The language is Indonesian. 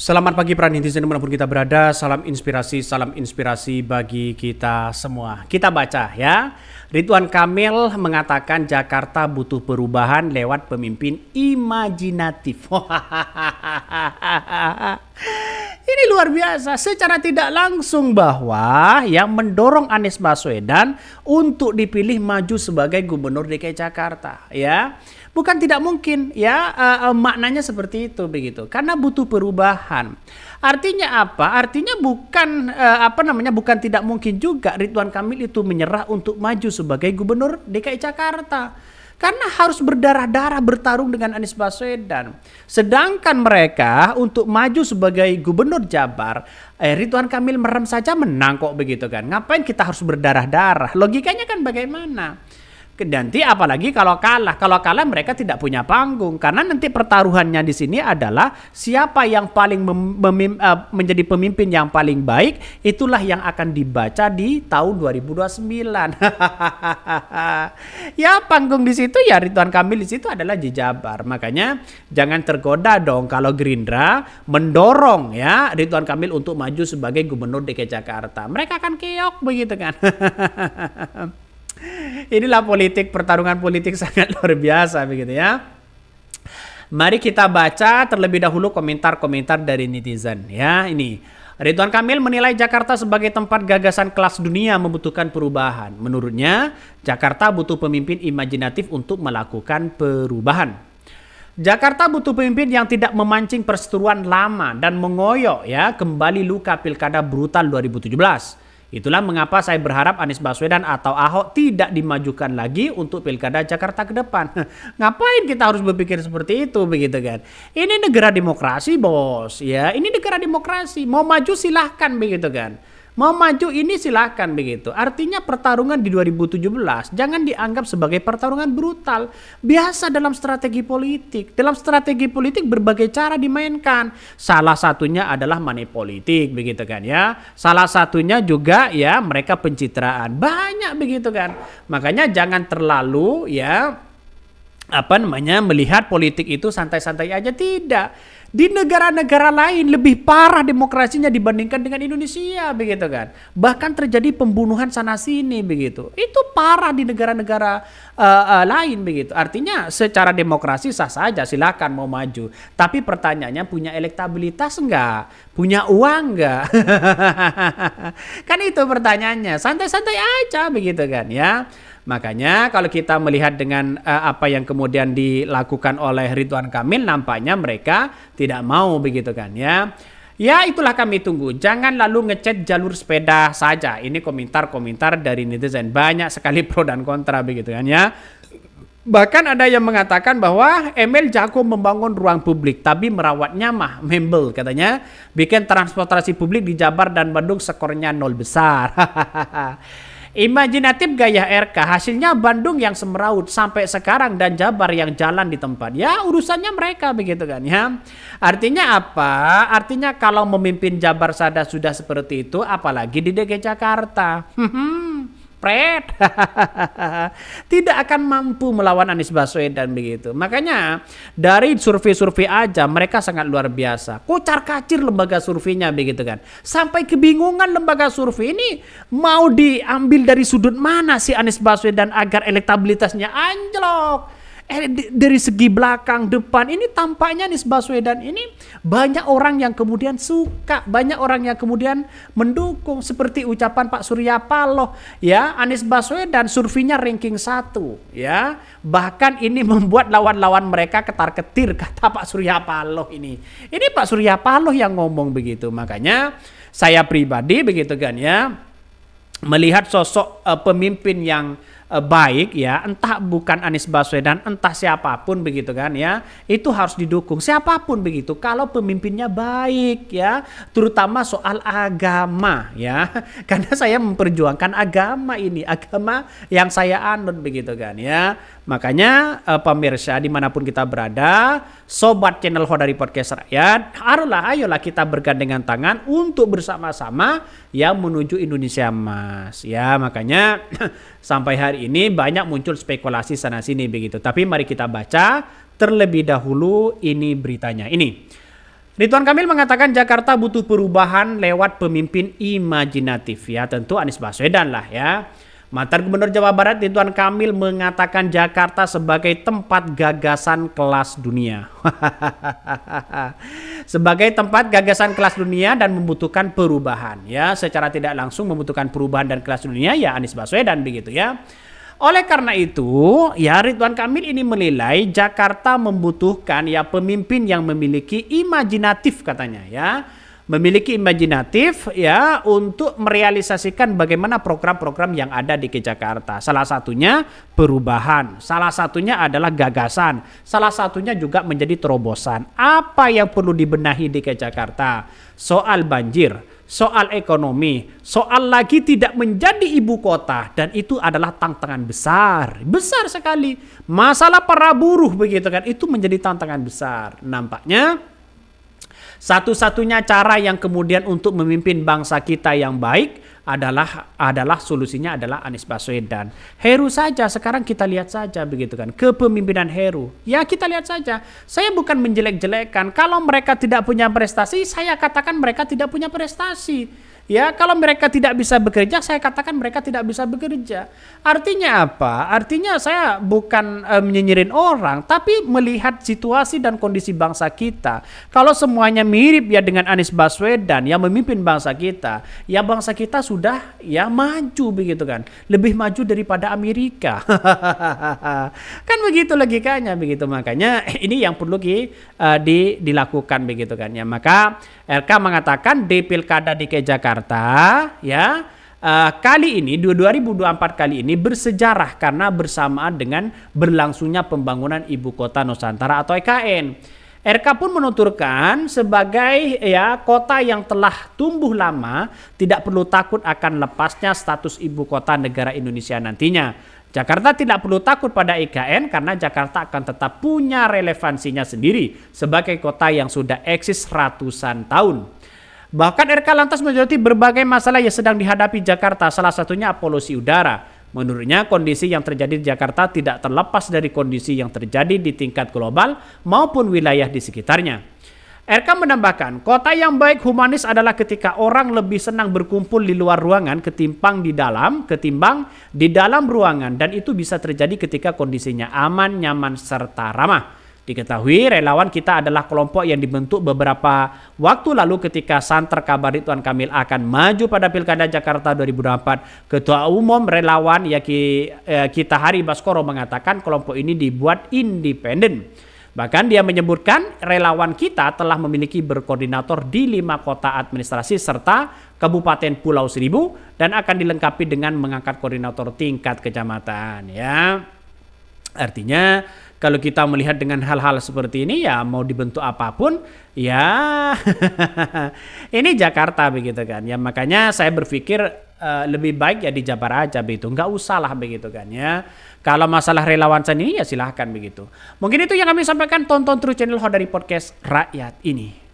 Selamat pagi para netizen dimanapun kita berada, salam inspirasi bagi kita semua. Kita baca ya, Ridwan Kamil mengatakan Jakarta butuh perubahan lewat pemimpin imajinatif. Ini luar biasa, secara tidak langsung bahwa yang mendorong Anies Baswedan untuk dipilih maju sebagai gubernur DKI Jakarta ya. Bukan tidak mungkin ya, maknanya seperti itu begitu. Karena butuh perubahan. Artinya apa? Artinya bukan bukan tidak mungkin juga Ridwan Kamil itu menyerah untuk maju sebagai gubernur DKI Jakarta. Karena harus berdarah-darah bertarung dengan Anies Baswedan. Sedangkan mereka untuk maju sebagai gubernur Jabar, Ridwan Kamil merem saja menang kok begitu kan. Ngapain kita harus berdarah-darah? Logikanya kan bagaimana? Nanti apalagi kalau kalah mereka tidak punya panggung karena nanti pertaruhannya di sini adalah siapa yang paling menjadi pemimpin yang paling baik, itulah yang akan dibaca di tahun 2029. Ya panggung di situ ya Ridwan Kamil di situ adalah di Jabar. Makanya jangan tergoda dong kalau Gerindra mendorong ya Ridwan Kamil untuk maju sebagai gubernur DKI Jakarta. Mereka akan keok begitu kan. Inilah pertarungan politik sangat luar biasa begitu ya. Mari kita baca terlebih dahulu komentar-komentar dari netizen ya. Ini Ridwan Kamil menilai Jakarta sebagai tempat gagasan kelas dunia membutuhkan perubahan. Menurutnya Jakarta butuh pemimpin imajinatif untuk melakukan perubahan. Jakarta butuh pemimpin yang tidak memancing perseteruan lama dan mengoyok ya kembali luka pilkada brutal 2017. Itulah mengapa saya berharap Anies Baswedan atau Ahok tidak dimajukan lagi untuk pilkada Jakarta ke depan. Ngapain kita harus berpikir seperti itu begitu kan? Ini negara demokrasi bos ya, ini negara demokrasi. Mau maju silahkan begitu kan? Mau maju ini silahkan begitu. Artinya pertarungan di 2017 jangan dianggap sebagai pertarungan brutal. Biasa dalam strategi politik. Dalam strategi politik berbagai cara dimainkan. Salah satunya adalah money politik begitu kan ya. Salah satunya juga ya mereka pencitraan. Banyak begitu kan. Makanya jangan terlalu ya melihat politik itu santai-santai aja, tidak. Di negara-negara lain lebih parah demokrasinya dibandingkan dengan Indonesia begitu kan. Bahkan terjadi pembunuhan sana sini begitu. Itu parah di negara-negara lain begitu. Artinya secara demokrasi sah saja silakan mau maju. Tapi pertanyaannya punya elektabilitas enggak? Punya uang enggak? Kan itu pertanyaannya. Santai-santai aja begitu kan ya. Makanya kalau kita melihat dengan apa yang kemudian dilakukan oleh Ridwan Kamil, nampaknya mereka tidak mau begitu kan ya. Ya itulah kami tunggu. Jangan lalu ngechat jalur sepeda saja. Ini komentar-komentar dari netizen. Banyak sekali pro dan kontra begitu kan ya. Bahkan ada yang mengatakan bahwa Emil jago membangun ruang publik, tapi merawatnya mah membel katanya. Bikin transportasi publik di Jabar dan Bandung skornya 0 besar. Imajinatif gaya RK, hasilnya Bandung yang semeraut sampai sekarang dan Jabar yang jalan di tempat. Ya urusannya mereka begitu kan ya. Artinya apa? Artinya kalau memimpin Jabar saja sudah seperti itu, apalagi di DKI Jakarta. Pret. Tidak akan mampu melawan Anies Baswedan begitu. Makanya dari survei-survei aja mereka sangat luar biasa. Kocar-kacir lembaga surveinya begitu kan. Sampai kebingungan lembaga survei ini mau diambil dari sudut mana si Anies Baswedan agar elektabilitasnya anjlok. Dari segi belakang, depan ini tampaknya Anies Baswedan ini banyak orang yang kemudian suka, banyak orang yang kemudian mendukung, seperti ucapan Pak Surya Paloh ya, Anies Baswedan surveinya ranking 1 ya. Bahkan ini membuat lawan-lawan mereka ketar-ketir kata Pak Surya Paloh ini. Ini Pak Surya Paloh yang ngomong begitu. Makanya saya pribadi begitu kan ya, melihat sosok pemimpin yang baik ya, entah bukan Anies Baswedan, entah siapapun begitu kan ya, itu harus didukung siapapun begitu kalau pemimpinnya baik ya, terutama soal agama ya, karena saya memperjuangkan agama ini, agama yang saya anut begitu kan ya. Makanya pemirsa dimanapun kita berada, sobat channel Hodari Podcast Rakyat, ayolah kita bergandengan tangan untuk bersama-sama ya menuju Indonesia Emas ya. Makanya sampai hari ini banyak muncul spekulasi sana sini begitu. Tapi mari kita baca terlebih dahulu ini beritanya. Ini Ridwan Kamil mengatakan Jakarta butuh perubahan lewat pemimpin imajinatif. Ya tentu Anies Baswedan lah ya. Mantan Gubernur Jawa Barat Ridwan Kamil mengatakan Jakarta sebagai tempat gagasan kelas dunia. Sebagai tempat gagasan kelas dunia dan membutuhkan perubahan. Ya secara tidak langsung membutuhkan perubahan dan kelas dunia ya Anies Baswedan begitu ya. Oleh karena itu, ya Ridwan Kamil ini menilai Jakarta membutuhkan ya pemimpin yang memiliki imajinatif katanya ya. Memiliki imajinatif ya untuk merealisasikan bagaimana program-program yang ada di Jakarta. Salah satunya perubahan, salah satunya adalah gagasan, salah satunya juga menjadi terobosan. Apa yang perlu dibenahi di Jakarta? Soal banjir, soal ekonomi, soal lagi tidak menjadi ibu kota, dan itu adalah tantangan besar sekali. Masalah para buruh begitu kan, itu menjadi tantangan besar. Nampaknya satu-satunya cara yang kemudian untuk memimpin bangsa kita yang baik adalah solusinya adalah Anies Baswedan. Heru saja sekarang kita lihat saja begitu kan kepemimpinan Heru. Ya kita lihat saja. Saya bukan menjelek-jelekkan. Kalau mereka tidak punya prestasi, saya katakan mereka tidak punya prestasi. Ya, kalau mereka tidak bisa bekerja, saya katakan mereka tidak bisa bekerja. Artinya apa? Artinya saya bukan menyinyirin orang, tapi melihat situasi dan kondisi bangsa kita. Kalau semuanya mirip ya dengan Anies Baswedan yang memimpin bangsa kita, ya bangsa kita sudah ya maju begitu kan. Lebih maju daripada Amerika. Kan begitu logikanya begitu. Makanya ini yang perlu dilakukan begitu kan ya. Maka RK mengatakan di Pilkada DKI Jakarta ya kali ini 2024 kali ini bersejarah karena bersamaan dengan berlangsungnya pembangunan Ibu Kota Nusantara atau IKN. RK pun menuturkan sebagai ya kota yang telah tumbuh lama tidak perlu takut akan lepasnya status ibu kota negara Indonesia nantinya. Jakarta tidak perlu takut pada IKN karena Jakarta akan tetap punya relevansinya sendiri sebagai kota yang sudah eksis ratusan tahun. Bahkan RK lantas menyoroti berbagai masalah yang sedang dihadapi Jakarta, salah satunya polusi udara. Menurutnya kondisi yang terjadi di Jakarta tidak terlepas dari kondisi yang terjadi di tingkat global maupun wilayah di sekitarnya. RK menambahkan, kota yang baik humanis adalah ketika orang lebih senang berkumpul di luar ruangan ketimbang di dalam ruangan, dan itu bisa terjadi ketika kondisinya aman, nyaman, serta ramah. Diketahui relawan kita adalah kelompok yang dibentuk beberapa waktu lalu ketika santer kabar Ridwan Kamil akan maju pada Pilkada Jakarta 2024. Ketua Umum Relawan Kita Hari Baskoro mengatakan kelompok ini dibuat independen. Bahkan dia menyebutkan relawan kita telah memiliki berkoordinator di 5 kota administrasi serta Kabupaten Pulau Seribu dan akan dilengkapi dengan mengangkat koordinator tingkat kecamatan ya. Artinya kalau kita melihat dengan hal-hal seperti ini ya mau dibentuk apapun ya ini Jakarta begitu kan ya. Makanya saya berpikir lebih baik ya di Jabar aja begitu, nggak usah lah begitu kan ya. Kalau masalah relawan sendiri ya silahkan begitu. Mungkin itu yang kami sampaikan. Tonton terus channel Hodari Podcast Rakyat ini.